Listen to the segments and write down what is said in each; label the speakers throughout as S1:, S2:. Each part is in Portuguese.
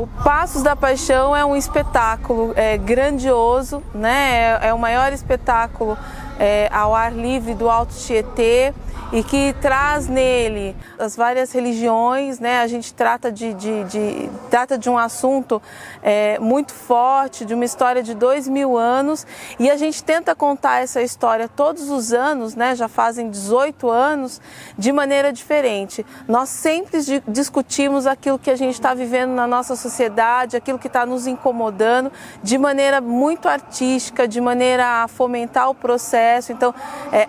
S1: O Passos da Paixão é um espetáculo grandioso, né? É o maior espetáculo ao ar livre do Alto Tietê e que traz nele as várias religiões, né? A gente trata de um assunto muito forte, de uma história de 2000 anos, e a gente tenta contar essa história todos os anos, né? Já fazem 18 anos, de maneira diferente. Nós sempre discutimos aquilo que a gente está vivendo na nossa sociedade, aquilo que está nos incomodando, de maneira muito artística, de maneira a fomentar o processo. Então,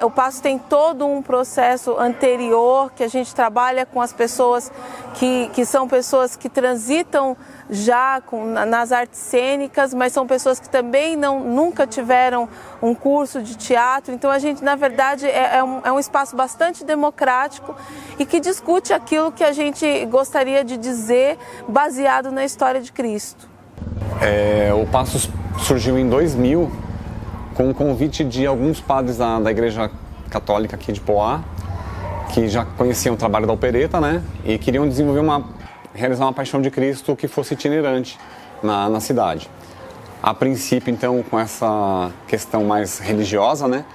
S1: o Passo tem todo um processo anterior, que a gente trabalha com as pessoas que são pessoas que transitam já nas artes cênicas, mas são pessoas que também nunca tiveram um curso de teatro. Então a gente, na verdade, é um espaço bastante democrático e que discute aquilo que a gente gostaria de dizer baseado na história de Cristo.
S2: O Passos surgiu em 2000 com o convite de alguns padres da Igreja Católica aqui de Poá, que já conheciam o trabalho da opereta, né? E queriam realizar uma Paixão de Cristo que fosse itinerante na cidade. A princípio, então, com essa questão mais religiosa, né?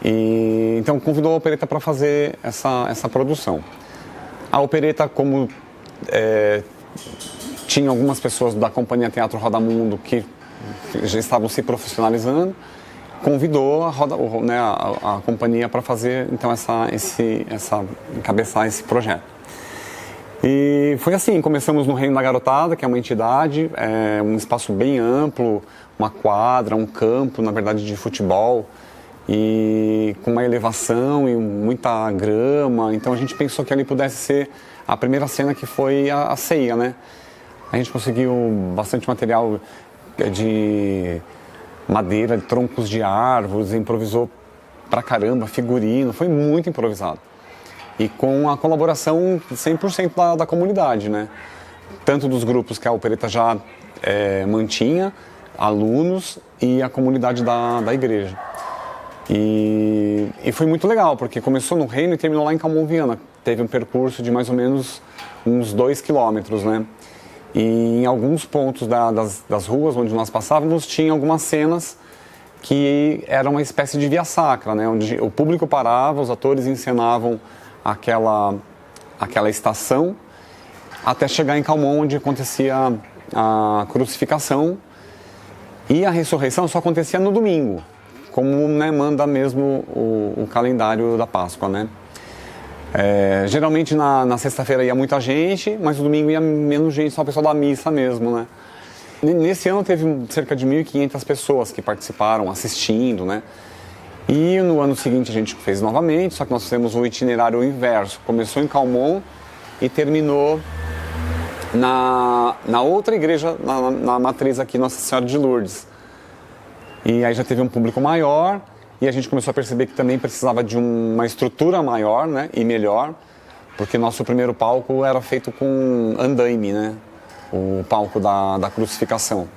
S2: E então convidou a opereta para fazer essa produção. A opereta, como tinha algumas pessoas da Companhia Teatro Roda Mundo que já estavam se profissionalizando, convidou a companhia para fazer então encabeçar esse projeto. E foi assim, começamos no Reino da Garotada, que é uma entidade, um espaço bem amplo, uma quadra, um campo, na verdade, de futebol, e com uma elevação e muita grama. Então a gente pensou que ali pudesse ser a primeira cena, que foi a ceia, né? A gente conseguiu bastante material de madeira, de troncos de árvores, improvisou pra caramba, figurino, foi muito improvisado. E com a colaboração 100% da comunidade, né? Tanto dos grupos que a opereta já mantinha, alunos e a comunidade da igreja. E foi muito legal, porque começou no Reino e terminou lá em Calmon Viana. Teve um percurso de mais ou menos uns 2 quilômetros, né? E em alguns pontos das ruas onde nós passávamos, tinha algumas cenas que eram uma espécie de via sacra, né? Onde o público parava, os atores encenavam aquela estação, até chegar em Calmon, onde acontecia a crucificação, e a ressurreição só acontecia no domingo, como, né, manda mesmo o calendário da Páscoa, né? Geralmente na sexta-feira ia muita gente, mas no domingo ia menos gente, só o pessoal da missa mesmo, né? Nesse ano teve cerca de 1.500 pessoas que participaram, assistindo, né? E no ano seguinte a gente fez novamente, só que nós fizemos o itinerário inverso. Começou em Calmon e terminou na outra igreja, na matriz aqui, Nossa Senhora de Lourdes. E aí já teve um público maior. E a gente começou a perceber que também precisava de uma estrutura maior, né, e melhor, porque nosso primeiro palco era feito com andaime, né, o palco da crucificação.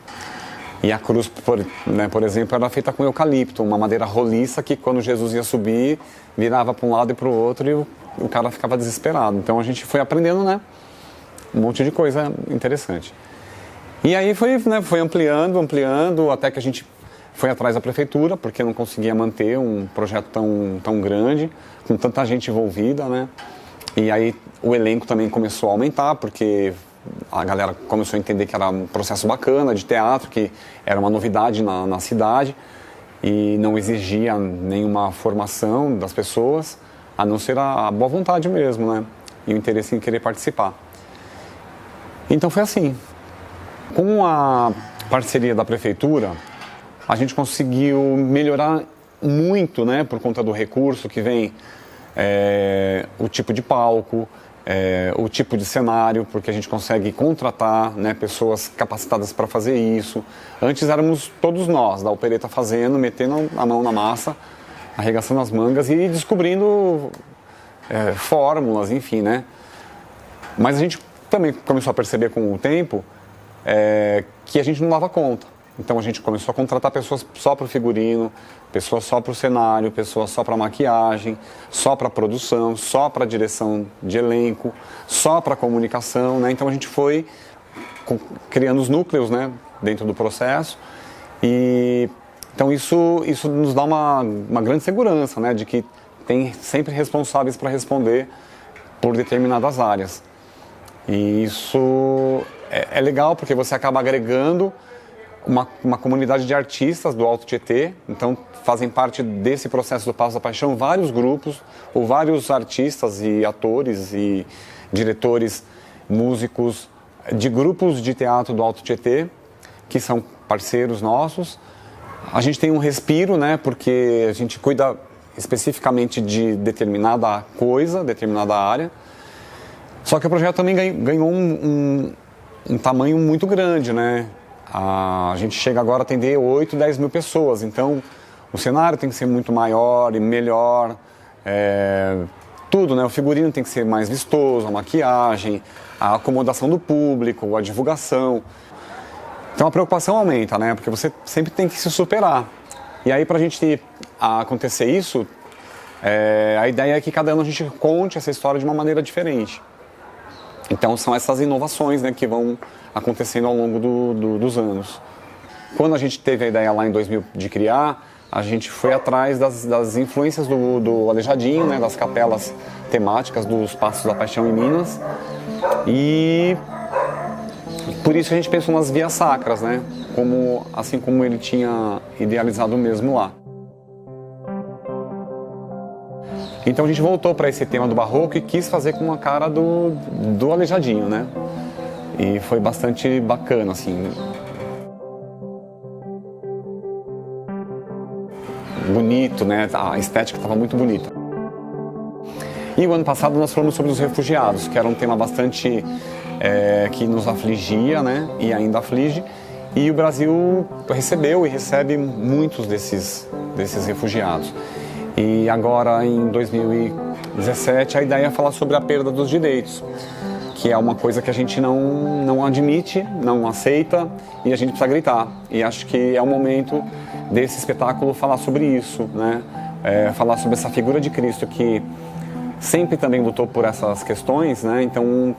S2: E a cruz, por exemplo, era feita com eucalipto, uma madeira roliça que, quando Jesus ia subir, virava para um lado e para o outro, e o cara ficava desesperado. Então a gente foi aprendendo, né, um monte de coisa interessante. E aí foi ampliando, até que a gente foi atrás da prefeitura, porque não conseguia manter um projeto tão grande, com tanta gente envolvida, né? E aí o elenco também começou a aumentar, porque a galera começou a entender que era um processo bacana de teatro, que era uma novidade na cidade, e não exigia nenhuma formação das pessoas, a não ser a boa vontade mesmo, né? E o interesse em querer participar. Então foi assim. Com a parceria da prefeitura, a gente conseguiu melhorar muito, né, por conta do recurso que vem, o tipo de palco, o tipo de cenário, porque a gente consegue contratar, né, pessoas capacitadas para fazer isso. Antes éramos todos nós, da opereta, fazendo, metendo a mão na massa, arregaçando as mangas e descobrindo fórmulas, enfim, né. Mas a gente também começou a perceber com o tempo que a gente não dava conta. Então a gente começou a contratar pessoas só para o figurino, pessoas só para o cenário, pessoas só para maquiagem, só para produção, só para direção de elenco, só para comunicação, né? Então a gente foi criando os núcleos, né, dentro do processo. E então isso nos dá uma grande segurança, né, de que tem sempre responsáveis para responder por determinadas áreas. E isso é legal porque você acaba agregando uma comunidade de artistas do Alto Tietê. Então fazem parte desse processo do Passo da Paixão vários grupos, ou vários artistas e atores e diretores, músicos de grupos de teatro do Alto Tietê, que são parceiros nossos. A gente tem um respiro, né, porque a gente cuida especificamente de determinada coisa, determinada área. Só que o projeto também ganhou um tamanho muito grande, né? A gente chega agora a atender 8, 10 mil pessoas, então o cenário tem que ser muito maior e melhor, tudo, né? O figurino tem que ser mais vistoso, a maquiagem, a acomodação do público, a divulgação. Então a preocupação aumenta, né? Porque você sempre tem que se superar. E aí, para a gente acontecer isso, a ideia é que cada ano a gente conte essa história de uma maneira diferente. Então são essas inovações, né, que vão acontecendo ao longo dos anos. Quando a gente teve a ideia lá em 2000 de criar, a gente foi atrás das influências do Aleijadinho, né, das capelas temáticas dos Passos da Paixão em Minas. E por isso a gente pensou nas vias sacras, né, assim como ele tinha idealizado mesmo lá. Então a gente voltou para esse tema do barroco e quis fazer com a cara do Aleijadinho, né? E foi bastante bacana, assim. Bonito, né? A estética estava muito bonita. E o ano passado nós falamos sobre os refugiados, que era um tema bastante que nos afligia, né? E ainda aflige. E o Brasil recebeu e recebe muitos desses refugiados. E agora, em 2017, a ideia é falar sobre a perda dos direitos, que é uma coisa que a gente não admite, não aceita, e a gente precisa gritar. E acho que é o momento desse espetáculo falar sobre isso, né? Falar sobre essa figura de Cristo que sempre também lutou por essas questões, né? Então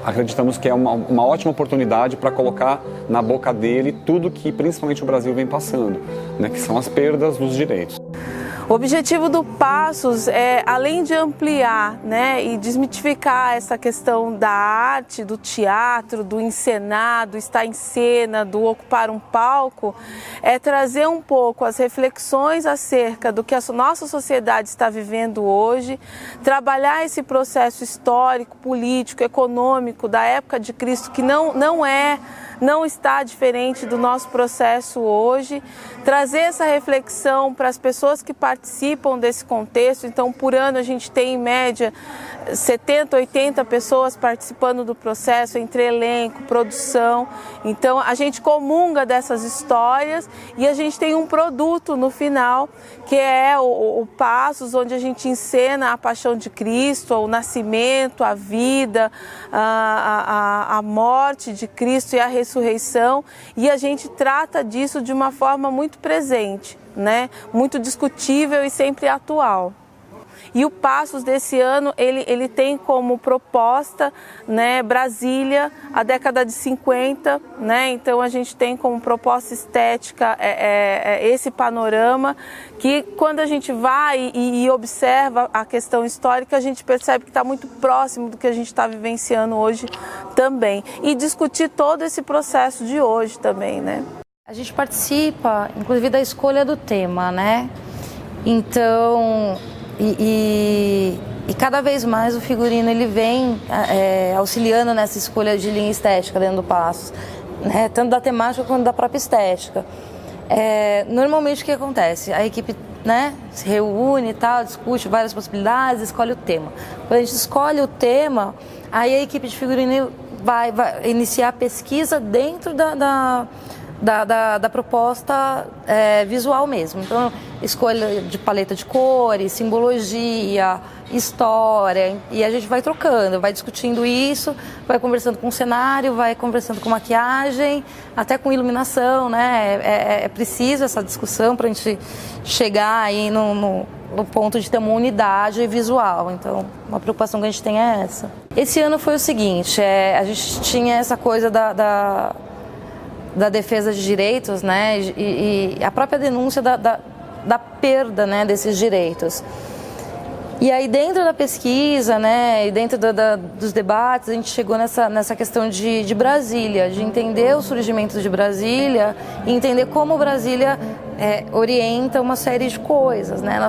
S2: acreditamos que é uma ótima oportunidade para colocar na boca dele tudo que principalmente o Brasil vem passando, né? Que são as perdas dos direitos.
S1: O objetivo do Passos é, além de ampliar, né, e desmitificar essa questão da arte, do teatro, do encenar, do estar em cena, do ocupar um palco, é trazer um pouco as reflexões acerca do que a nossa sociedade está vivendo hoje, trabalhar esse processo histórico, político, econômico da época de Cristo, que não está diferente do nosso processo hoje, trazer essa reflexão para as pessoas que participam desse contexto. Então, por ano a gente tem em média 70, 80 pessoas participando do processo, entre elenco, produção. Então a gente comunga dessas histórias e a gente tem um produto no final, que é o Passos, onde a gente encena a paixão de Cristo, o nascimento, a vida, a morte de Cristo e a ressurreição, e a gente trata disso de uma forma muito presente, né? Muito discutível e sempre atual. E o Passos desse ano, ele tem como proposta, né, Brasília, a década de 50, né? Então a gente tem como proposta estética esse panorama, que quando a gente vai e observa a questão histórica, a gente percebe que está muito próximo do que a gente está vivenciando hoje também. E discutir todo esse processo de hoje também, né?
S3: A gente participa, inclusive, da escolha do tema, né? Então... E cada vez mais o figurino ele vem auxiliando nessa escolha de linha estética dentro do Passos, né? Tanto da temática quanto da própria estética. Normalmente o que acontece? A equipe, né, se reúne e tal, discute várias possibilidades, escolhe o tema. Quando a gente escolhe o tema, aí a equipe de figurino vai iniciar a pesquisa dentro da proposta visual mesmo. Então, escolha de paleta de cores, simbologia, história, e a gente vai trocando, vai discutindo isso, vai conversando com o cenário, vai conversando com maquiagem, até com iluminação, né? É preciso essa discussão para a gente chegar aí no ponto de ter uma unidade visual. Então, uma preocupação que a gente tem é essa. Esse ano foi o seguinte, a gente tinha essa coisa da defesa de direitos, né, e a própria denúncia da perda, né, desses direitos. E aí dentro da pesquisa, né, e dentro dos debates, a gente chegou nessa questão de Brasília, de entender o surgimento de Brasília e entender como Brasília orienta uma série de coisas, né?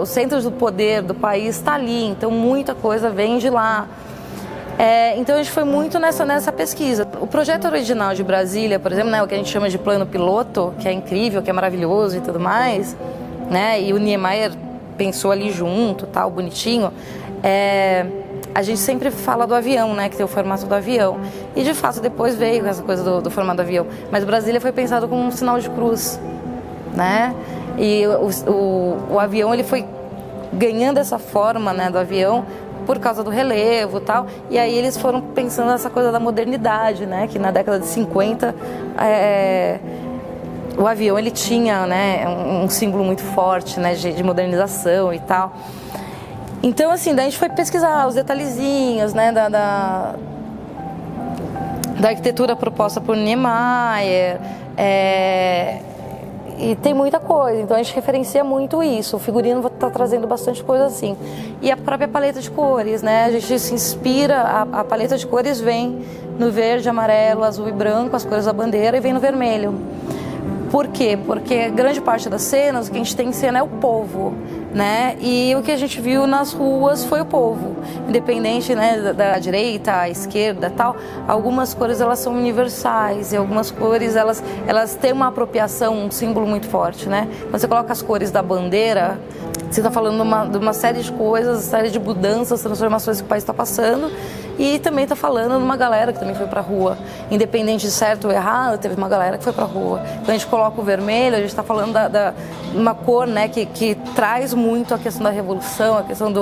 S3: Os centros do poder do país está ali, então muita coisa vem de lá. Então a gente foi muito nessa pesquisa. O projeto original de Brasília, por exemplo, né, o que a gente chama de plano piloto, que é incrível, que é maravilhoso e tudo mais, né, e o Niemeyer pensou ali junto, tal, bonitinho, a gente sempre fala do avião, né, que tem o formato do avião. E de fato depois veio essa coisa do formato do avião. Mas Brasília foi pensado como um sinal de cruz, né? E o avião ele foi ganhando essa forma, né, do avião por causa do relevo e tal. E aí eles foram pensando nessa coisa da modernidade, né, que na década de 50 o avião ele tinha, né, um símbolo muito forte, né, de modernização e tal. Então, assim, daí a gente foi pesquisar os detalhezinhos, né, da arquitetura proposta por Niemeyer, e tem muita coisa, então a gente referencia muito isso. O figurino está trazendo bastante coisa assim. E a própria paleta de cores, né, a gente se inspira, a paleta de cores vem no verde, amarelo, azul e branco, as cores da bandeira, e vem no vermelho. Por quê? Porque grande parte das cenas, o que a gente tem em cena é o povo, né? E o que a gente viu nas ruas foi o povo. Independente, né, da direita, à esquerda, tal, algumas cores elas são universais e algumas cores elas têm uma apropriação, um símbolo muito forte, né? Quando você coloca as cores da bandeira, você está falando de uma série de coisas, série de mudanças, transformações que o país está passando, e também está falando de uma galera que também foi para a rua. Independente de certo ou errado, teve uma galera que foi para a rua. Quando a gente coloca o vermelho, a gente está falando de uma cor, né, que traz muito a questão da revolução, a questão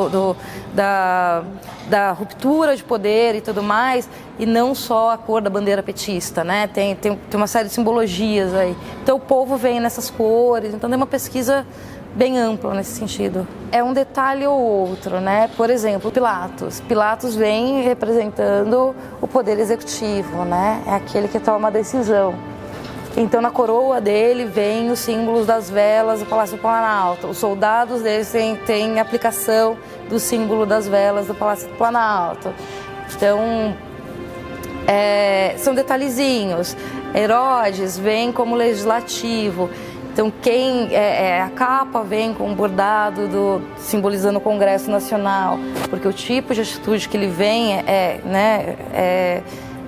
S3: da ruptura de poder e tudo mais, e não só a cor da bandeira petista, né? Tem uma série de simbologias aí. Então o povo vem nessas cores, então tem uma pesquisa bem ampla nesse sentido. É um detalhe ou outro, né? Por exemplo, Pilatos. Pilatos vem representando o poder executivo, né? É aquele que toma a decisão. Então, na coroa dele vem os símbolos das velas do Palácio do Planalto. Os soldados deles têm aplicação do símbolo das velas do Palácio do Planalto. Então, são detalhezinhos. Herodes vem como legislativo. Então, a capa vem com um bordado simbolizando o Congresso Nacional, porque o tipo de atitude que ele vem é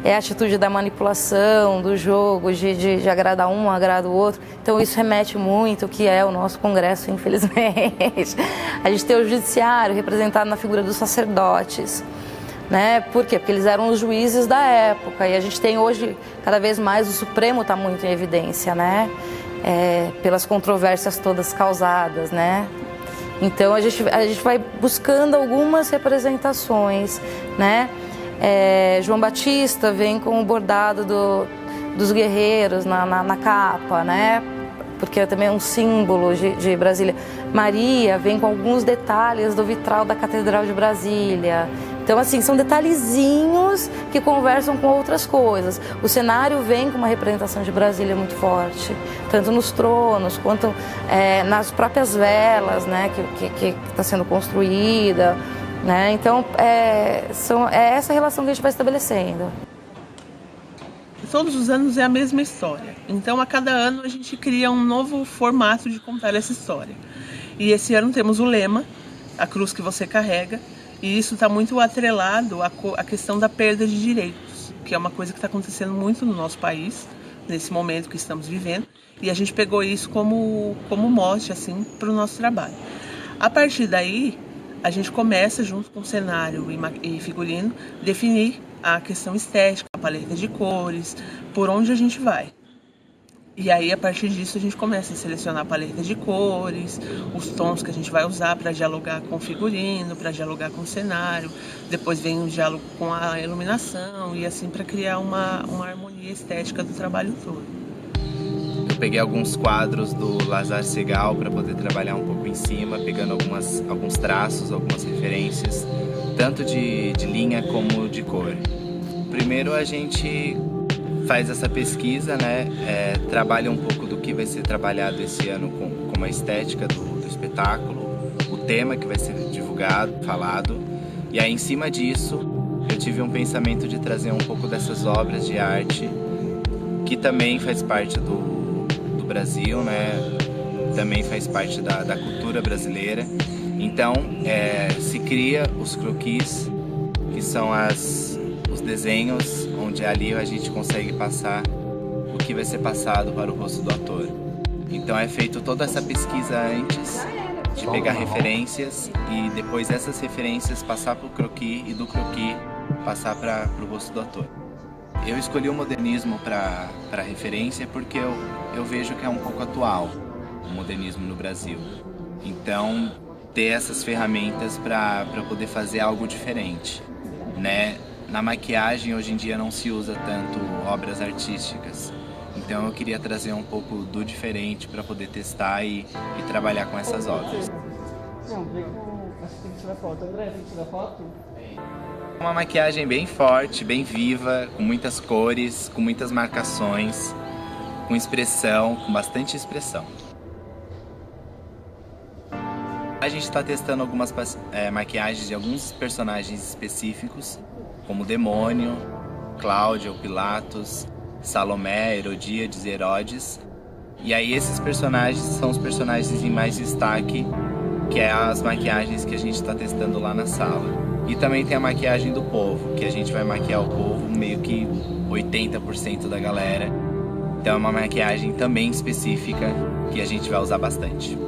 S3: a atitude da manipulação, do jogo, de agradar um, agradar o outro. Então, isso remete muito ao que é o nosso Congresso, infelizmente. A gente tem o judiciário representado na figura dos sacerdotes. Né? Por quê? Porque eles eram os juízes da época, e a gente tem hoje, cada vez mais, o Supremo está muito em evidência, né? Pelas controvérsias todas causadas, né? Então a gente vai buscando algumas representações, né? João Batista vem com o bordado dos guerreiros na capa, né? Porque também é um símbolo de Brasília. Maria vem com alguns detalhes do vitral da Catedral de Brasília. Então, assim, são detalhezinhos que conversam com outras coisas. O cenário vem com uma representação de Brasília muito forte, tanto nos tronos quanto nas próprias velas, né, que está sendo construída, né? Então, é essa relação que a gente vai estabelecendo.
S4: Todos os anos é a mesma história. Então, a cada ano a gente cria um novo formato de contar essa história. E esse ano temos o lema, a cruz que você carrega, e isso está muito atrelado à questão da perda de direitos, que é uma coisa que está acontecendo muito no nosso país, nesse momento que estamos vivendo, e a gente pegou isso como mote assim, para o nosso trabalho. A partir daí, a gente começa, junto com o cenário e figurino, definir a questão estética, a paleta de cores, por onde a gente vai. E aí, a partir disso, a gente começa a selecionar a paleta de cores, os tons que a gente vai usar para dialogar com o figurino, para dialogar com o cenário. Depois vem o diálogo com a iluminação e assim para criar uma harmonia estética do trabalho todo. Eu
S5: peguei alguns quadros do Lazar Segal para poder trabalhar um pouco em cima, pegando alguns traços, algumas referências, tanto de linha como de cor. Primeiro a gente faz essa pesquisa, né? Trabalha um pouco do que vai ser trabalhado esse ano com a estética do espetáculo, o tema que vai ser divulgado, falado. E aí, em cima disso, eu tive um pensamento de trazer um pouco dessas obras de arte, que também faz parte do Brasil, né? Também faz parte da cultura brasileira. Então, se cria os croquis, que são os desenhos, onde ali a gente consegue passar o que vai ser passado para o rosto do ator. Então é feito toda essa pesquisa antes, de pegar referências e depois essas referências passar para o croquis e do croquis passar para o rosto do ator. Eu escolhi o modernismo para referência porque eu vejo que é um pouco atual o modernismo no Brasil. Então, ter essas ferramentas para poder fazer algo diferente, né? Na maquiagem, hoje em dia, não se usa tanto obras artísticas. Então, eu queria trazer um pouco do diferente para poder testar e trabalhar com essas obras. Uma maquiagem bem forte, bem viva, com muitas cores, com muitas marcações, com expressão, com bastante expressão. A gente está testando algumas maquiagens de alguns personagens específicos, como o Demônio, Cláudia, o Pilatos, Salomé, Herodíades, Herodes. E aí esses personagens são os personagens em mais destaque, que é as maquiagens que a gente está testando lá na sala. E também tem a maquiagem do povo, que a gente vai maquiar o povo meio que 80% da galera. Então é uma maquiagem também específica que a gente vai usar bastante.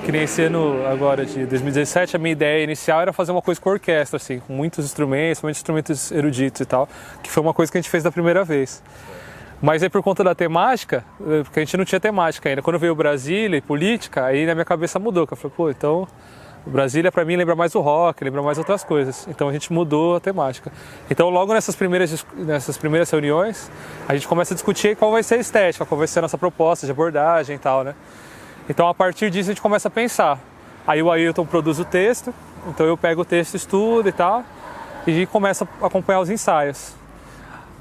S6: Que nem esse ano agora de 2017, a minha ideia inicial era fazer uma coisa com orquestra, assim, com muitos instrumentos eruditos e tal, que foi uma coisa que a gente fez da primeira vez. Mas aí por conta da temática, porque a gente não tinha temática ainda, quando veio Brasília e política, aí na minha cabeça mudou, que eu falei, pô, então Brasília pra mim lembra mais o rock, lembra mais outras coisas, então a gente mudou a temática. Então logo nessas primeiras reuniões, a gente começa a discutir qual vai ser a estética, qual vai ser a nossa proposta de abordagem e tal, né? Então, a partir disso, a gente começa a pensar. Aí o Ailton produz o texto, então eu pego o texto, estudo e tal, e começo a acompanhar os ensaios.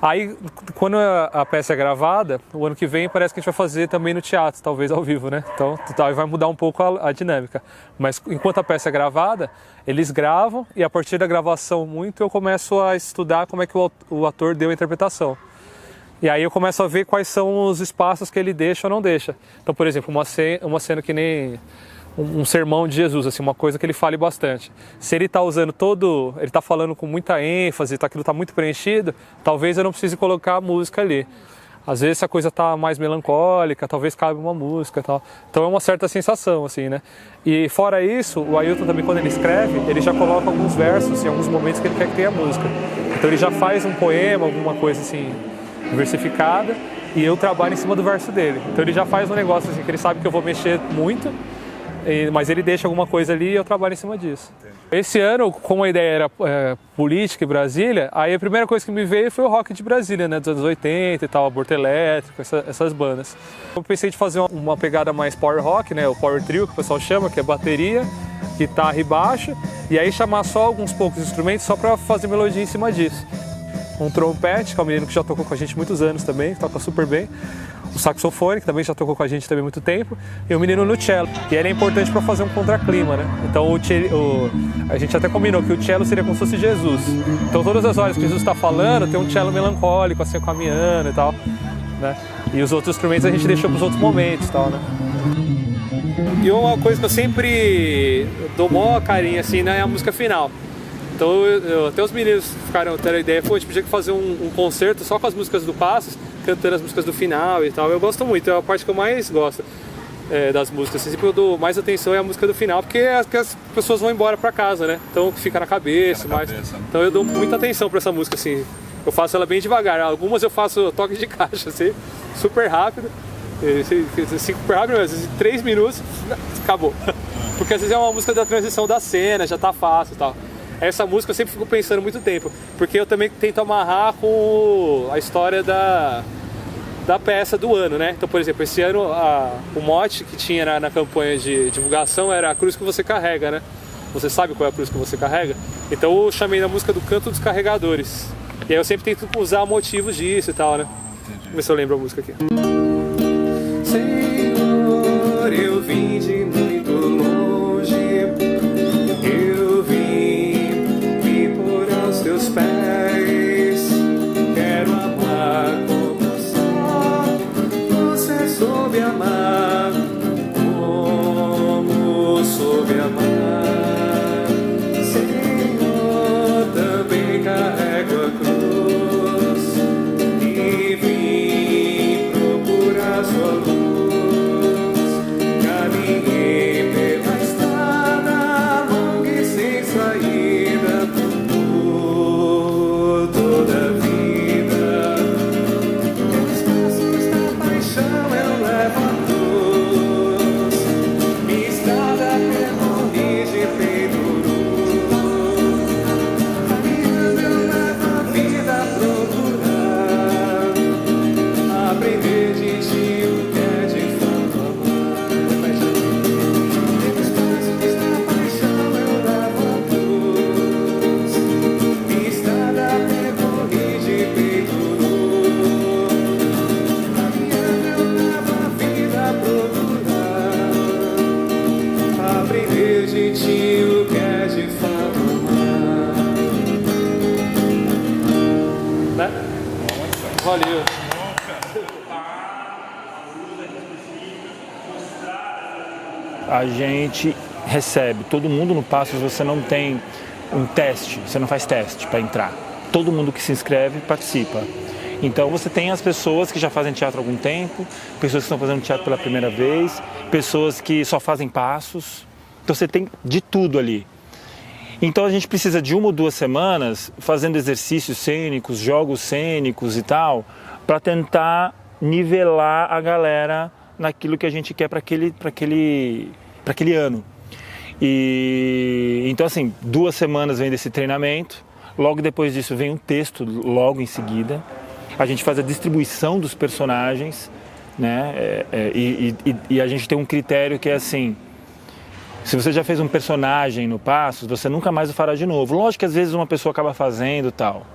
S6: Aí, quando a peça é gravada, o ano que vem parece que a gente vai fazer também no teatro, talvez ao vivo, né? Então, vai mudar um pouco a dinâmica. Mas, enquanto a peça é gravada, eles gravam, e a partir da gravação eu começo a estudar como é que o ator deu a interpretação. E aí eu começo a ver quais são os espaços que ele deixa ou não deixa. Então, por exemplo, uma cena que nem um sermão de Jesus, assim, uma coisa que ele fale bastante. Se ele está usando ele está falando com muita ênfase, aquilo está muito preenchido, talvez eu não precise colocar a música ali. Às vezes a coisa está mais melancólica, talvez cabe uma música e tal. Então é uma certa sensação, assim, né? E fora isso, o Ailton também, quando ele escreve, ele já coloca alguns versos em alguns momentos que ele quer que tenha música. Então ele já faz um poema, alguma coisa assim, versificada, e eu trabalho em cima do verso dele. Então ele já faz um negócio assim que ele sabe que eu vou mexer muito, mas ele deixa alguma coisa ali e eu trabalho em cima disso. Esse ano, como a ideia era política e Brasília, aí a primeira coisa que me veio foi o rock de Brasília, né, dos anos 80 e tal, Aborto Elétrico, essas bandas. Eu pensei de fazer uma pegada mais power rock, né, o power trio que o pessoal chama, que é bateria, guitarra e baixo, e aí chamar só alguns poucos instrumentos só para fazer melodia em cima disso. Um trompete, que é um menino que já tocou com a gente muitos anos também, toca super bem. O saxofone, que também já tocou com a gente também há muito tempo. E o menino no cello. E ele é importante para fazer um contraclima, né? Então a gente até combinou que o cello seria como se fosse Jesus. Então todas as horas que Jesus está falando, tem um cello melancólico, assim, caminhando e tal, né? E os outros instrumentos a gente deixou para os outros momentos e tal, né? E uma coisa que eu sempre dou maior carinho, assim, né, é a música final. Então até os meninos ficaram tendo a ideia, pô, a gente podia fazer um concerto só com as músicas do Passos, cantando as músicas do final e tal. Eu gosto muito, é a parte que eu mais gosto das músicas. Sempre eu dou mais atenção é a música do final, porque as pessoas vão embora pra casa, né? Então fica na cabeça, Então eu dou muita atenção pra essa música, assim. Eu faço ela bem devagar. Algumas eu faço toque de caixa, assim, super rápido. Super rápido, às vezes 3 minutos, acabou. Porque às vezes é uma música da transição da cena, já tá fácil e tal. Essa música eu sempre fico pensando muito tempo, porque eu também tento amarrar com a história da peça do ano, né? Então, por exemplo, esse ano o mote que tinha na campanha de divulgação era a cruz que você carrega, né? Você sabe qual é a cruz que você carrega? Então eu chamei na música do Canto dos Carregadores. E aí eu sempre tento usar motivos disso e tal, né? Vamos ver se eu lembro a música aqui. Senhor, eu vim de muito longe, eu vim por aos teus pés, quero amar como só você soube amar, como soube amar. Senhor, também carrego a cruz e vim procurar sua luz. Caminhei pela estrada longa e sem saída por toda a vida. Pelos passos da paixão eu levo a cruz, minha estrada percorri de peito nu. Caminhando eu levo a vida a procurar, aprender de ti o que é de fato amar. Pelos passos da paixão eu levo a cruz, minha estrada percorri de peito nu. Caminhando eu levo a vida a procurar, aprender de ti o que é de fato amar. Né? Valeu.
S7: A gente recebe, todo mundo no Passos, você não tem um teste, você não faz teste para entrar. Todo mundo que se inscreve participa. Então você tem as pessoas que já fazem teatro há algum tempo, pessoas que estão fazendo teatro pela primeira vez, pessoas que só fazem passos. Então você tem de tudo ali. Então a gente precisa de 1 ou 2 semanas fazendo exercícios cênicos, jogos cênicos e tal, para tentar nivelar a galera naquilo que a gente quer para aquele ano. E então assim, 2 semanas vem desse treinamento, logo depois disso vem um texto, logo em seguida. A gente faz a distribuição dos personagens, né? E a gente tem um critério que é assim: se você já fez um personagem no Passos, você nunca mais o fará de novo. Lógico que às vezes uma pessoa acaba fazendo tal,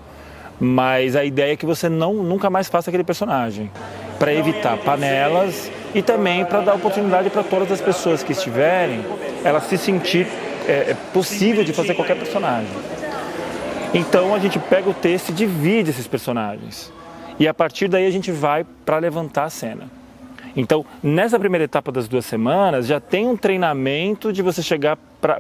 S7: mas a ideia é que você nunca mais faça aquele personagem, para evitar panelas e também para dar oportunidade para todas as pessoas que estiverem, ela se sentir possível de fazer qualquer personagem. Então a gente pega o texto e divide esses personagens. E a partir daí a gente vai para levantar a cena. Então, nessa primeira etapa das 2 semanas, já tem um treinamento de você chegar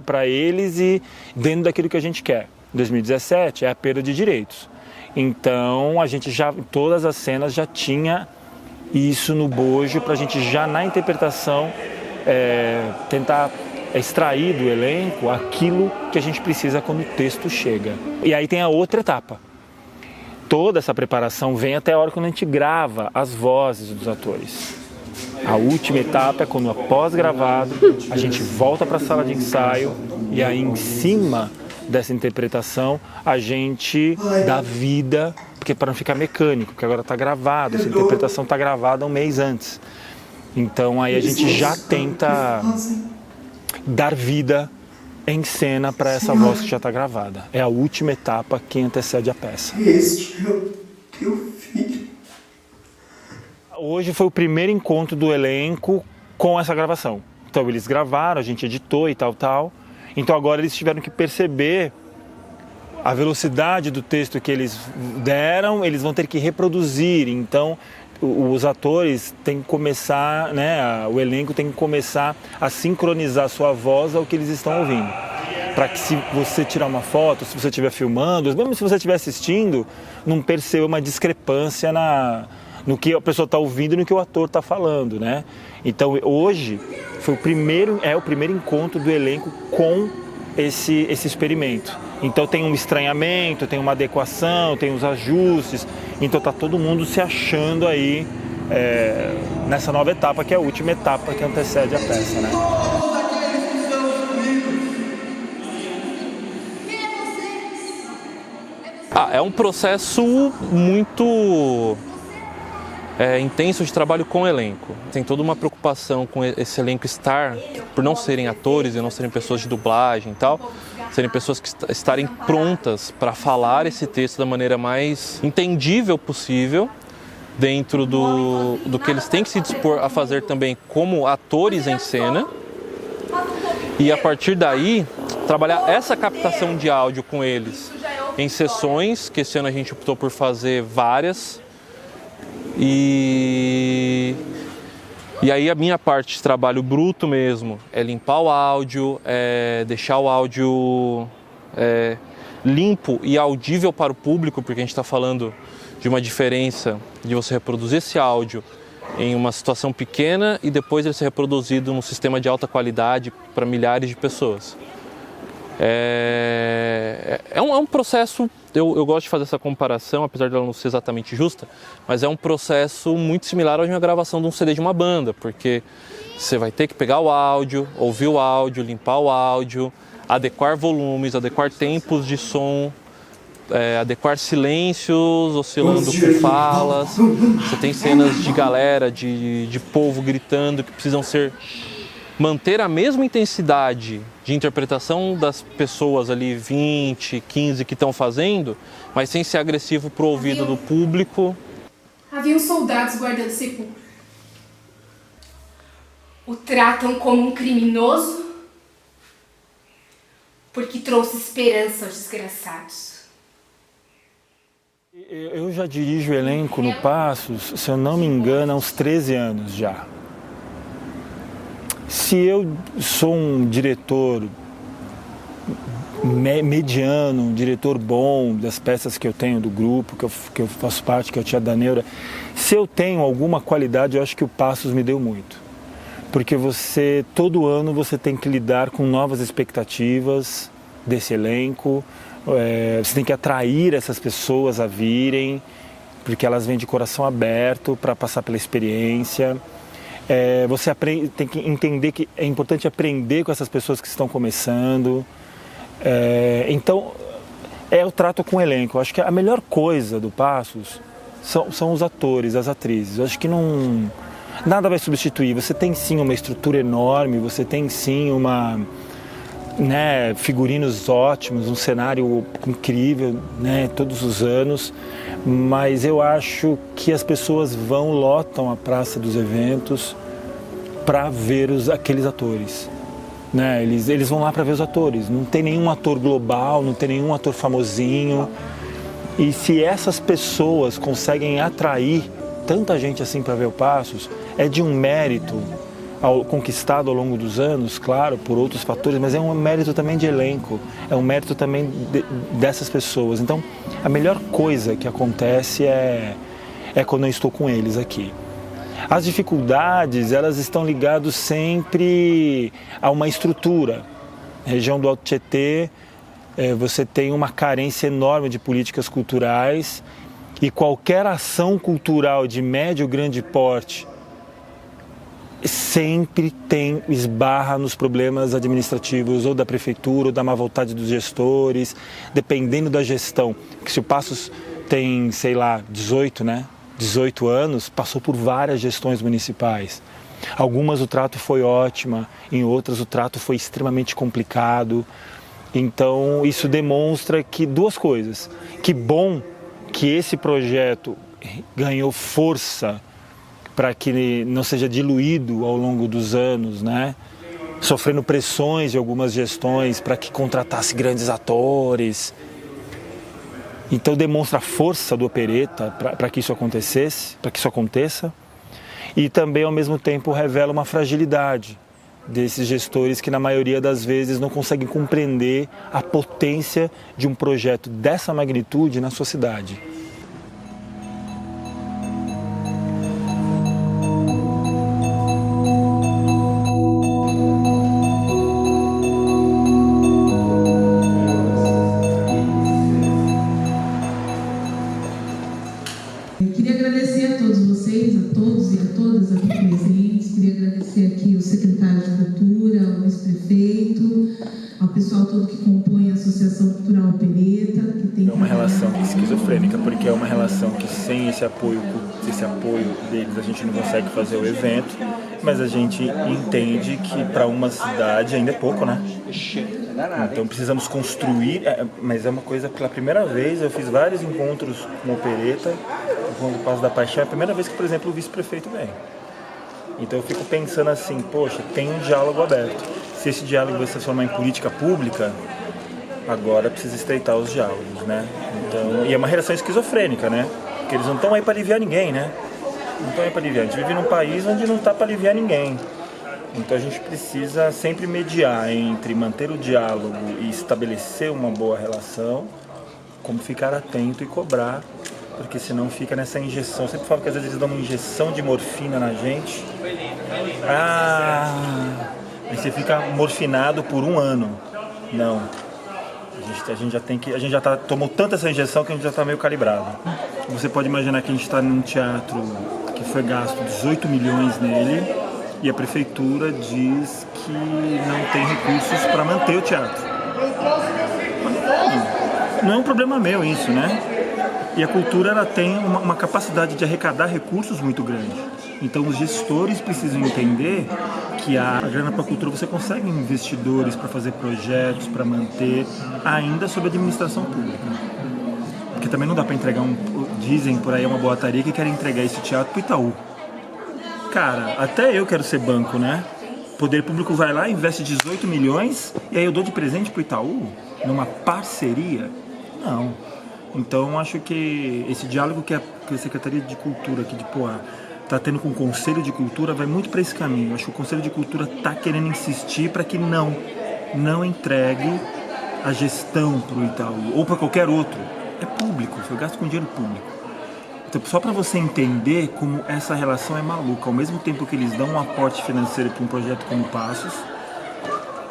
S7: para eles e dentro daquilo que a gente quer. 2017 é a perda de direitos. Então, a gente já, todas as cenas já tinha isso no bojo para a gente já na interpretação tentar extrair do elenco aquilo que a gente precisa quando o texto chega. E aí tem a outra etapa. Toda essa preparação vem até a hora quando a gente grava as vozes dos atores. A última etapa é quando, após gravado, a gente volta para a sala de ensaio e aí em cima dessa interpretação a gente dá vida, porque para não ficar mecânico, porque agora está gravado, essa interpretação está gravada 1 mês antes. Então aí a gente já tenta dar vida em cena para essa voz que já está gravada. É a última etapa que antecede a peça.
S8: Este é o teu filho.
S7: Hoje foi o primeiro encontro do elenco com essa gravação. Então eles gravaram, a gente editou e tal. Então agora eles tiveram que perceber a velocidade do texto que eles deram, eles vão ter que reproduzir. Então os atores têm que começar, né, o elenco tem que começar a sincronizar sua voz ao que eles estão ouvindo. Para que se você tirar uma foto, se você estiver filmando, mesmo se você estiver assistindo, não perceba uma discrepância no que a pessoa está ouvindo e no que o ator está falando, né? Então hoje foi o primeiro encontro do elenco com esse experimento. Então tem um estranhamento, tem uma adequação, tem os ajustes. Então está todo mundo se achando aí nessa nova etapa, que é a última etapa que antecede a peça, né?
S9: É um processo muito intenso de trabalho com o elenco. Tem toda uma preocupação com esse elenco estar, por não serem atores e não serem pessoas de dublagem e tal, serem pessoas que estarem prontas para falar esse texto da maneira mais entendível possível, dentro do que eles têm que se dispor a fazer também como atores em cena. E a partir daí, trabalhar essa captação de áudio com eles em sessões, que esse ano a gente optou por fazer várias. E aí a minha parte de trabalho bruto mesmo é limpar o áudio, deixar o áudio limpo e audível para o público, porque a gente está falando de uma diferença de você reproduzir esse áudio em uma situação pequena e depois ele ser reproduzido num sistema de alta qualidade para milhares de pessoas. É um processo, eu gosto de fazer essa comparação, apesar de ela não ser exatamente justa, mas é um processo muito similar a uma gravação de um CD de uma banda, porque você vai ter que pegar o áudio, ouvir o áudio, limpar o áudio, adequar volumes, adequar tempos de som, adequar silêncios, oscilando com falas. Você tem cenas de galera, de povo gritando que precisam manter a mesma intensidade de interpretação das pessoas ali, 20, 15 que estão fazendo, mas sem ser agressivo pro ouvido do público.
S10: Haviam soldados guardando sepulcro. O tratam como um criminoso porque trouxe esperança aos desgraçados.
S7: Eu já dirijo o elenco no Passos, se eu não me engano, há uns 13 anos já. Se eu sou um diretor mediano, um diretor bom das peças que eu tenho do grupo, que eu faço parte, que é o Teatro da Neura, se eu tenho alguma qualidade, eu acho que o Passos me deu muito. Porque todo ano você tem que lidar com novas expectativas desse elenco, você tem que atrair essas pessoas a virem, porque elas vêm de coração aberto para passar pela experiência. Você tem que entender que é importante aprender com essas pessoas que estão começando. Então, eu trato com o elenco. Eu acho que a melhor coisa do Passos são os atores, as atrizes. Eu acho que nada vai substituir. Você tem sim uma estrutura enorme, você tem sim figurinos ótimos, um cenário incrível, todos os anos. Mas eu acho que as pessoas lotam a praça dos eventos para ver aqueles atores. Eles vão lá para ver os atores. Não tem nenhum ator global, não tem nenhum ator famosinho. E se essas pessoas conseguem atrair tanta gente assim para ver o Passos, é de um mérito conquistado ao longo dos anos, claro, por outros fatores, mas é um mérito também de elenco, é um mérito também dessas pessoas. Então, a melhor coisa que acontece é quando eu estou com eles aqui. As dificuldades, elas estão ligadas sempre a uma estrutura. Na região do Alto Tietê, você tem uma carência enorme de políticas culturais e qualquer ação cultural de médio ou grande porte sempre esbarra nos problemas administrativos ou da prefeitura ou da má vontade dos gestores, dependendo da gestão. Porque se o Passos tem, 18 anos, passou por várias gestões municipais. Algumas o trato foi ótimo, em outras o trato foi extremamente complicado. Então isso demonstra que duas coisas. Que bom que esse projeto ganhou força para que ele não seja diluído ao longo dos anos, né? Sofrendo pressões de algumas gestões para que contratasse grandes atores. Então demonstra a força do Opereta para que isso acontecesse, para que isso aconteça. E também ao mesmo tempo revela uma fragilidade desses gestores que na maioria das vezes não conseguem compreender a potência de um projeto dessa magnitude na sua cidade.
S11: Queria agradecer a todos vocês, a todos e a todas aqui presentes. Queria agradecer aqui o secretário de Cultura, ao vice-prefeito, ao pessoal todo que compõe a Associação Cultural Opereta. Que tem
S7: É uma relação esquizofrênica, porque é uma relação que sem esse apoio deles a gente não consegue fazer o evento, mas a gente entende que para uma cidade ainda é pouco, né? Então precisamos construir, mas é uma coisa, pela primeira vez eu fiz vários encontros com Opereta, quando o Passo da Paixão, é a primeira vez que, por exemplo, o vice-prefeito vem. Então eu fico pensando assim, poxa, tem um diálogo aberto. Se esse diálogo vai se transformar em política pública, agora precisa estreitar os diálogos, né? Então, e é uma relação esquizofrênica, né? Porque eles não estão aí para aliviar ninguém, né? Não estão aí para aliviar. A gente vive num país onde não está para aliviar ninguém. Então a gente precisa sempre mediar entre manter o diálogo e estabelecer uma boa relação, como ficar atento e cobrar, porque senão fica nessa injeção. Eu sempre falo que às vezes eles dão uma injeção de morfina na gente. Aí você fica morfinado por 1 ano. Não. A gente já tomou tanta essa injeção que a gente já está meio calibrado. Você pode imaginar que a gente está num teatro que foi gasto 18 milhões nele e a prefeitura diz que não tem recursos para manter o teatro. Não é um problema meu isso, né? E a cultura ela tem uma capacidade de arrecadar recursos muito grande. Então os gestores precisam entender que a grana para a cultura você consegue investidores para fazer projetos, para manter, ainda sob administração pública. Porque também não dá para entregar dizem por aí uma boataria que querem entregar esse teatro para o Itaú. Cara, até eu quero ser banco, né? O poder público vai lá, investe 18 milhões e aí eu dou de presente para o Itaú? Numa parceria? Não. Então acho que esse diálogo que a Secretaria de Cultura aqui de Poá está tendo com o Conselho de Cultura vai muito para esse caminho. Acho que o Conselho de Cultura está querendo insistir para que não entregue a gestão para o Itaú ou para qualquer outro. É público, foi gasto com dinheiro público. Então, só para você entender como essa relação é maluca. Ao mesmo tempo que eles dão um aporte financeiro para um projeto como Passos,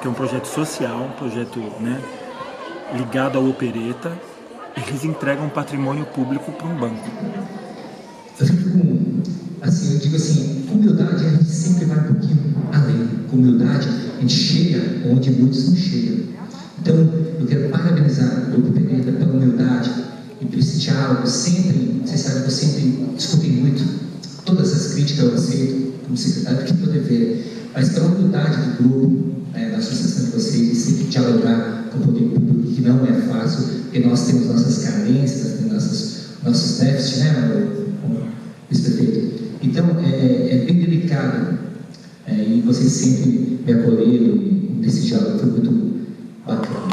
S7: que é um projeto social, um projeto, né, ligado ao Opereta, eles entregam um patrimônio público para um banco.
S8: Eu fico assim, eu digo assim, com humildade a gente sempre vai um pouquinho além. Com humildade a gente chega onde muitos não chegam. Então, eu quero parabenizar o Grupo Opereta pela humildade e por esse diálogo. Sempre, vocês sabem que eu sempre escutei muito, todas as críticas eu aceito como secretário, porque é meu dever. Mas pela humildade do grupo, da associação de vocês, de sempre dialogar com o poder público, que não é fácil, porque nós temos nossas carências, temos nossos déficits, né, vice-prefeito? Então, é bem delicado, e vocês sempre me acolheram nesse diálogo, foi muito bacana.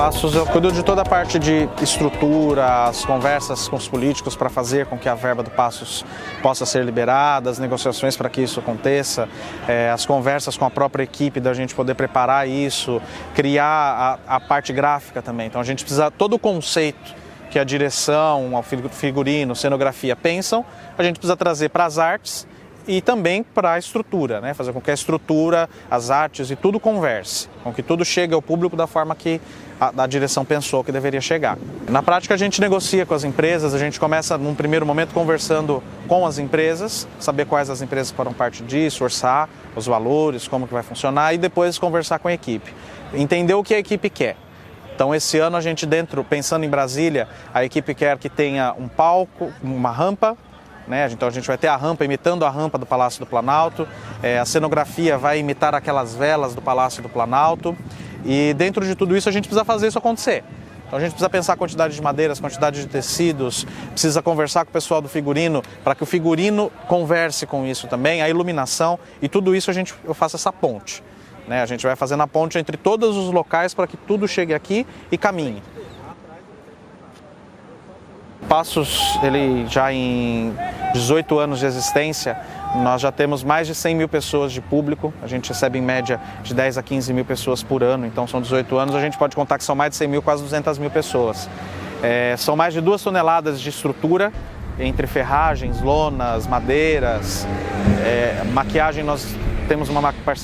S12: Passos, eu cuido de toda a parte de estrutura, as conversas com os políticos para fazer com que a verba do Passos possa ser liberada, as negociações para que isso aconteça, as conversas com a própria equipe da gente poder preparar isso, criar a parte gráfica também. Então a gente precisa, todo o conceito que a direção, o figurino, cenografia pensam, a gente precisa trazer para as artes e também para a estrutura, né? Fazer com que a estrutura, as artes e tudo converse, com que tudo chegue ao público da forma que a direção pensou que deveria chegar. Na prática a gente negocia com as empresas, a gente começa num primeiro momento conversando com as empresas, saber quais as empresas farão parte disso, orçar os valores, como que vai funcionar e depois conversar com a equipe, entender o que a equipe quer. Então esse ano a gente pensando em Brasília, a equipe quer que tenha um palco, uma rampa, né? Então a gente vai ter a rampa imitando a rampa do Palácio do Planalto, a cenografia vai imitar aquelas velas do Palácio do Planalto e dentro de tudo isso a gente precisa fazer isso acontecer. Então a gente precisa pensar a quantidade de madeiras, quantidade de tecidos, precisa conversar com o pessoal do figurino para que o figurino converse com isso também, a iluminação e tudo isso eu faço essa ponte. Né? A gente vai fazendo a ponte entre todos os locais para que tudo chegue aqui e caminhe. Passos, ele já em 18 anos de existência, nós já temos mais de 100 mil pessoas de público, a gente recebe em média de 10 a 15 mil pessoas por ano, então são 18 anos, a gente pode contar que são mais de 100 mil, quase 200 mil pessoas. São mais de 2 toneladas de estrutura, entre ferragens, lonas, madeiras, maquiagem, nós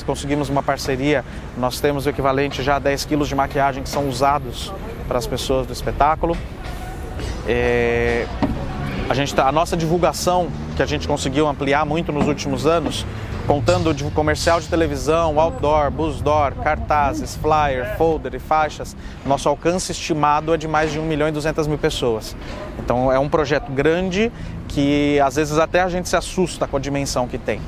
S12: conseguimos uma parceria, nós temos o equivalente já a 10 quilos de maquiagem que são usados para as pessoas do espetáculo. A nossa divulgação, que a gente conseguiu ampliar muito nos últimos anos, contando de comercial de televisão, outdoor, busdoor, cartazes, flyer, folder e faixas, nosso alcance estimado é de mais de 1.200.000 pessoas. Então é um projeto grande que às vezes até a gente se assusta com a dimensão que tem.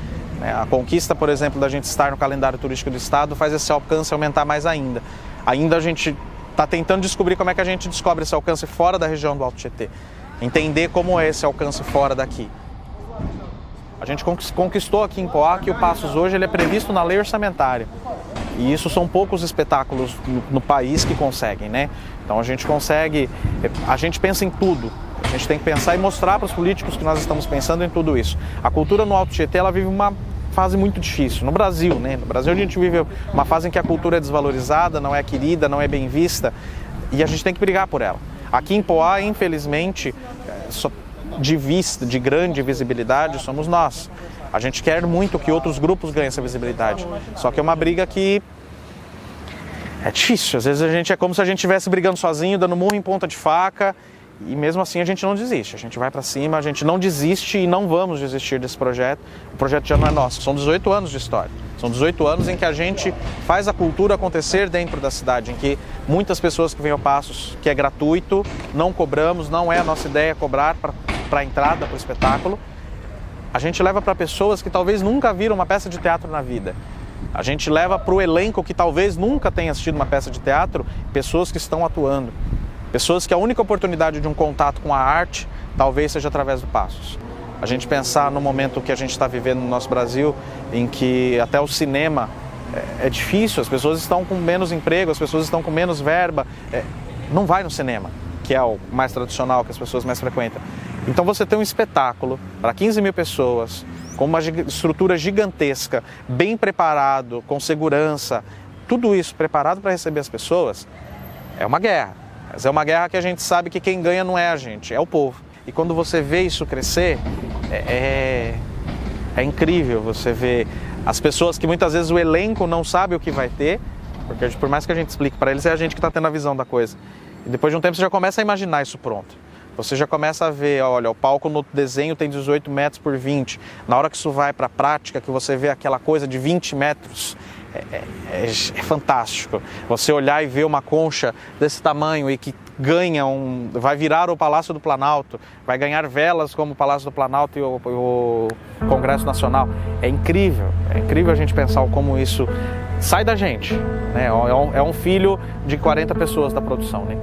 S12: A conquista, por exemplo, da gente estar no calendário turístico do estado faz esse alcance aumentar mais ainda. Ainda a gente está tentando descobrir como é que a gente descobre esse alcance fora da região do Alto Tietê. Entender como é esse alcance fora daqui. A gente conquistou aqui em Poá que o Passos hoje ele é previsto na lei orçamentária. E isso são poucos espetáculos no país que conseguem, né? Então a gente pensa em tudo. A gente tem que pensar e mostrar para os políticos que nós estamos pensando em tudo isso. A cultura no Alto Tietê, ela vive uma fase muito difícil. No Brasil, né? No Brasil a gente vive uma fase em que a cultura é desvalorizada, não é querida, não é bem vista. E a gente tem que brigar por ela. Aqui em Poá, infelizmente, de grande visibilidade somos nós. A gente quer muito que outros grupos ganhem essa visibilidade. Só que é uma briga que é difícil. Às vezes é como se a gente estivesse brigando sozinho, dando murro em ponta de faca. E mesmo assim a gente não desiste, a gente vai para cima, a gente não desiste e não vamos desistir desse projeto. O projeto já não é nosso, são 18 anos de história. São 18 anos em que a gente faz a cultura acontecer dentro da cidade, em que muitas pessoas que vêm ao Passos, que é gratuito, não cobramos, não é a nossa ideia cobrar para a entrada, para o espetáculo. A gente leva para pessoas que talvez nunca viram uma peça de teatro na vida. A gente leva para o elenco que talvez nunca tenha assistido uma peça de teatro, pessoas que estão atuando. Pessoas que a única oportunidade de um contato com a arte talvez seja através do Passos. A gente pensar no momento que a gente está vivendo no nosso Brasil, em que até o cinema é difícil, as pessoas estão com menos emprego, as pessoas estão com menos verba, não vai no cinema, que é o mais tradicional, que as pessoas mais frequentam. Então você tem um espetáculo para 15 mil pessoas, com uma estrutura gigantesca, bem preparado, com segurança, tudo isso preparado para receber as pessoas, é uma guerra. Mas é uma guerra que a gente sabe que quem ganha não é a gente, é o povo. E quando você vê isso crescer, é incrível você ver as pessoas que muitas vezes o elenco não sabe o que vai ter, porque por mais que a gente explique para eles, é a gente que está tendo a visão da coisa. E depois de um tempo você já começa a imaginar isso pronto. Você já começa a ver, olha, o palco no desenho tem 18 metros por 20. Na hora que isso vai para a prática, que você vê aquela coisa de 20 metros, é fantástico. Você olhar e ver uma concha desse tamanho e que vai virar o Palácio do Planalto, vai ganhar velas como o Palácio do Planalto e o Congresso Nacional. É incrível a gente pensar como isso sai da gente, né? É um filho de 40 pessoas da produção, né?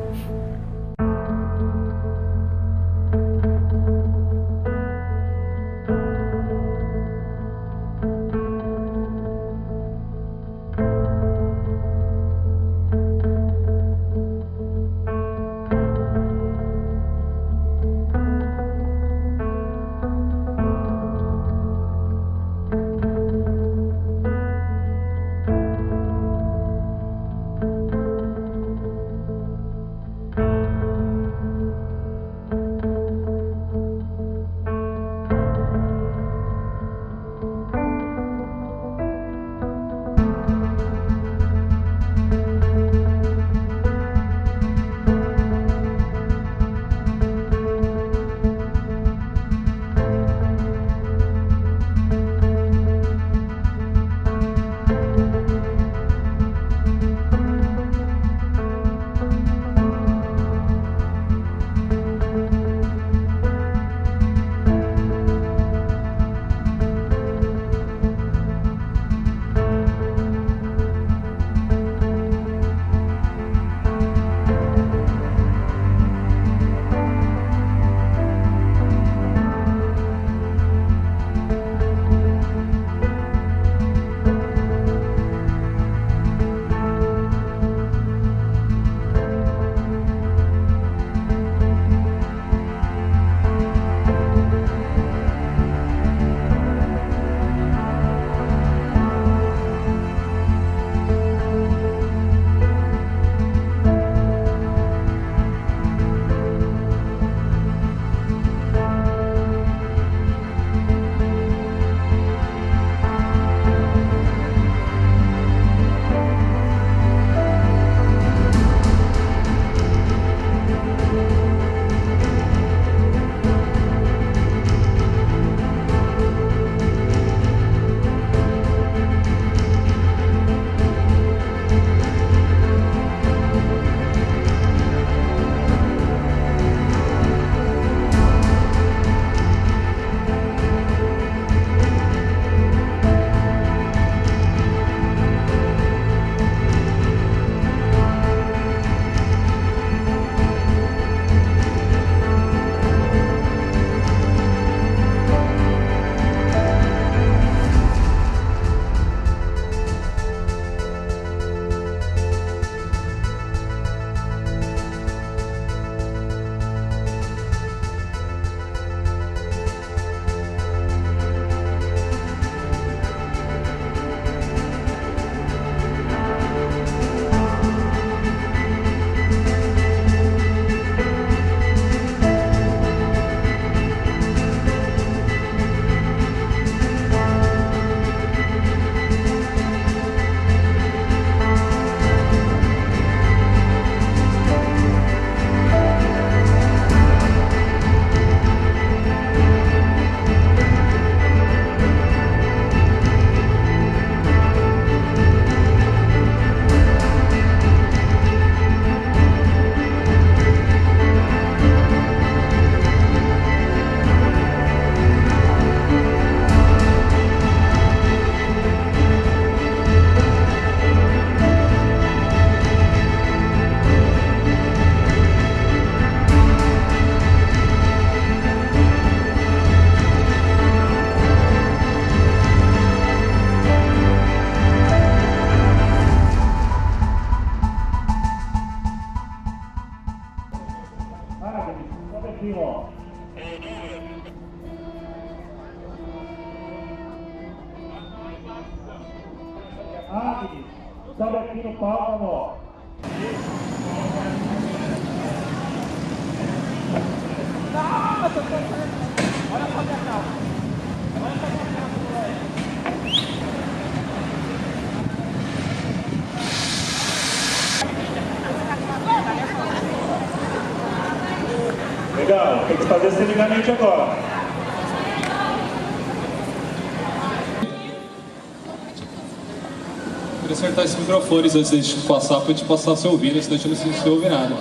S7: Agnes, sobe aqui no palco, amor. Olha só minha calça. Olha só minha calça, moleque. Legal, tem que fazer esse ligamento agora.
S13: Eu queria acertar esses microfones antes de passar, pra gente passar a se ouvir, senão a gente não se ouve nada.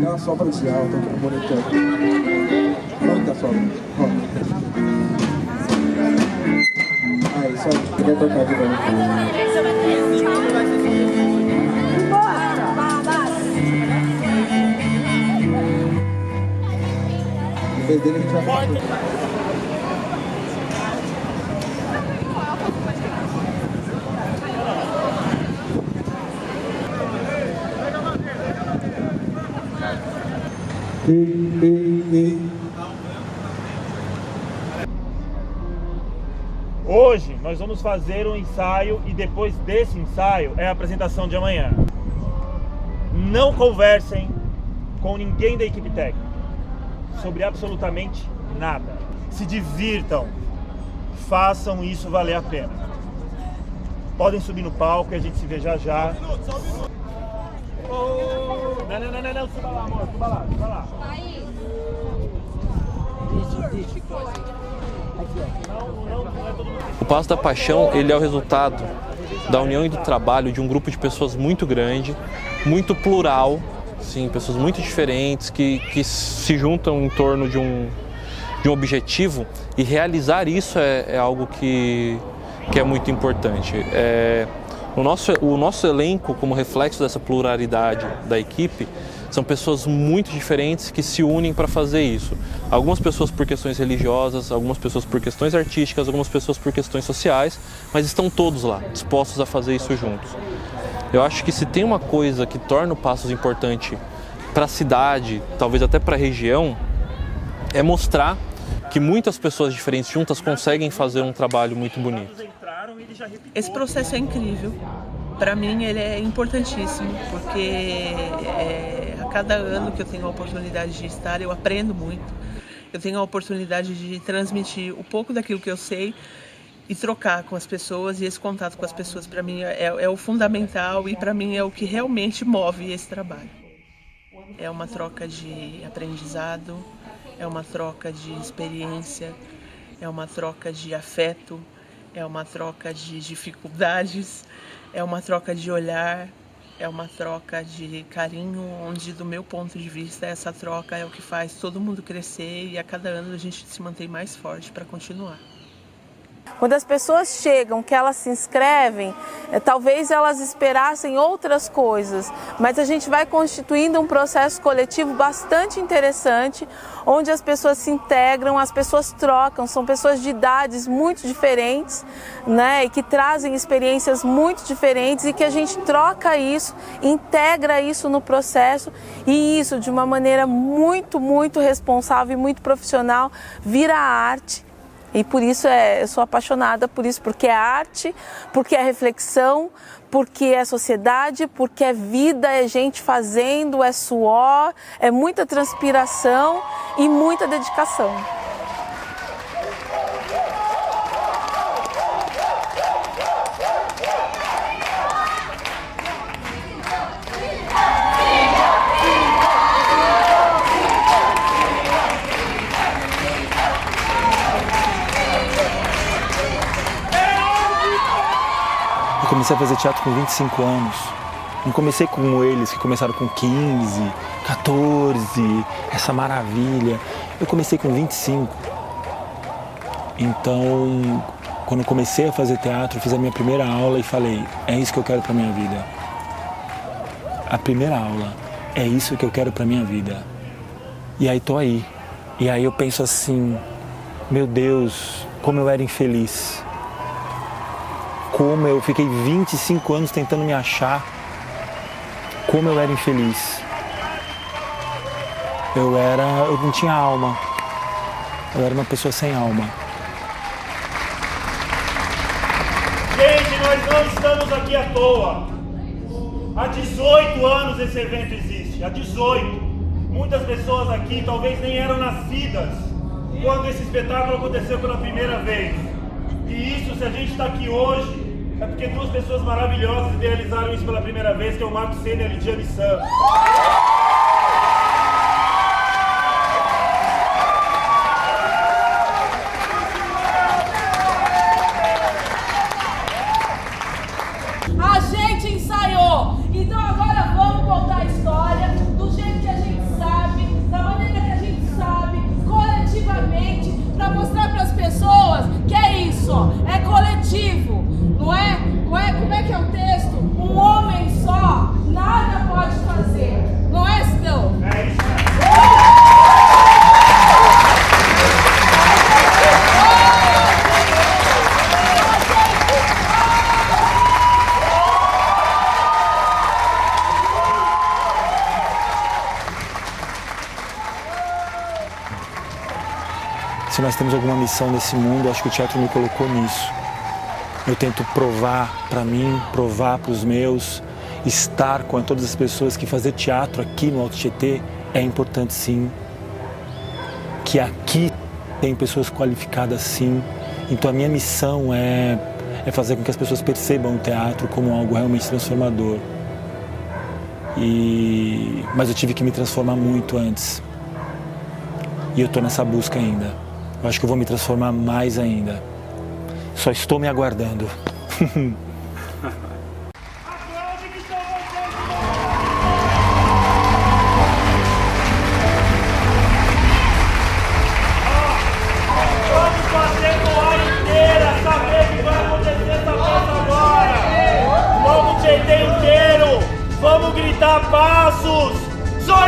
S14: Dá uma sobra de alto aqui no monitor. Quanta sobra? Aí, só queria tocar de novo. Em vez dele, a gente vai falar tudo.
S7: Hoje nós vamos fazer um ensaio e depois desse ensaio é a apresentação de amanhã. Não conversem com ninguém da equipe técnica sobre absolutamente nada. Se divirtam, façam isso valer a pena. Podem subir no palco e a gente se vê já já. Não, suba lá, amor, suba lá.
S9: O Passo da Paixão, ele é o resultado da união e do trabalho de um grupo de pessoas muito grande, muito plural, sim, pessoas muito diferentes que se juntam em torno de um objetivo, e realizar isso é algo que é muito importante. O nosso elenco, como reflexo dessa pluralidade da equipe, são pessoas muito diferentes que se unem para fazer isso. Algumas pessoas por questões religiosas, algumas pessoas por questões artísticas, algumas pessoas por questões sociais, mas estão todos lá, dispostos a fazer isso juntos. Eu acho que se tem uma coisa que torna o Passos importante para a cidade, talvez até para a região, é mostrar que muitas pessoas diferentes juntas conseguem fazer um trabalho muito bonito.
S4: Esse processo é incrível. Para mim ele é importantíssimo, porque a cada ano que eu tenho a oportunidade de estar, eu aprendo muito. Eu tenho a oportunidade de transmitir um pouco daquilo que eu sei e trocar com as pessoas, e esse contato com as pessoas para mim é o fundamental, e para mim é o que realmente move esse trabalho. É uma troca de aprendizado, é uma troca de experiência, é uma troca de afeto, é uma troca de dificuldades, é uma troca de olhar, é uma troca de carinho, onde, do meu ponto de vista, essa troca é o que faz todo mundo crescer, e a cada ano a gente se mantém mais forte para continuar.
S1: Quando as pessoas chegam, que elas se inscrevem, talvez elas esperassem outras coisas, mas a gente vai constituindo um processo coletivo bastante interessante, onde as pessoas se integram, as pessoas trocam, são pessoas de idades muito diferentes, né, e que trazem experiências muito diferentes, e que a gente troca isso, integra isso no processo, e isso de uma maneira muito, muito responsável e muito profissional vira arte. E por isso eu sou apaixonada por isso, porque é arte, porque é reflexão, porque é sociedade, porque é vida, é gente fazendo, é suor, é muita transpiração e muita dedicação.
S7: Eu comecei a fazer teatro com 25 anos. Não comecei como eles, que começaram com 15, 14, essa maravilha. Eu comecei com 25. Então, Quando eu comecei a fazer teatro, eu fiz a minha primeira aula e falei, é isso que eu quero para minha vida. A primeira aula, é isso que eu quero para minha vida. E aí tô aí. E aí eu penso assim, meu Deus, como eu era infeliz. Como eu fiquei 25 anos tentando me achar. Como eu era infeliz. Eu não tinha alma. Eu era uma pessoa sem alma.
S15: Gente, nós não estamos aqui à toa. Há 18 anos esse evento existe. Há 18. Muitas pessoas aqui talvez nem eram nascidas quando esse espetáculo aconteceu pela primeira vez. E isso, se a gente está aqui hoje, é porque duas pessoas maravilhosas idealizaram isso pela primeira vez, que é o Marco Senna e a Lidiane Santos.
S16: A gente ensaiou, então agora vamos contar a história do jeito que a gente sabe, da maneira que a gente sabe, coletivamente, para mostrar para as pessoas que é isso, é coletivo, não é? Como é que é o texto? Um homem só nada pode fazer, não é, Sidão? É isso.
S7: Se nós temos alguma missão nesse mundo, acho que o teatro me colocou nisso. Eu tento provar para mim, provar para os meus, estar com todas as pessoas que fazer teatro aqui no Alto Tietê é importante sim. Que aqui tem pessoas qualificadas sim. Então a minha missão é fazer com que as pessoas percebam o teatro como algo realmente transformador. Mas eu tive que me transformar muito antes. E eu estou nessa busca ainda. Eu acho que eu vou me transformar mais ainda. Só estou me aguardando.
S15: Vamos fazer com a área inteira saber que vai acontecer essa festa agora. Vamos Tietê inteiro. Vamos gritar passos. Sou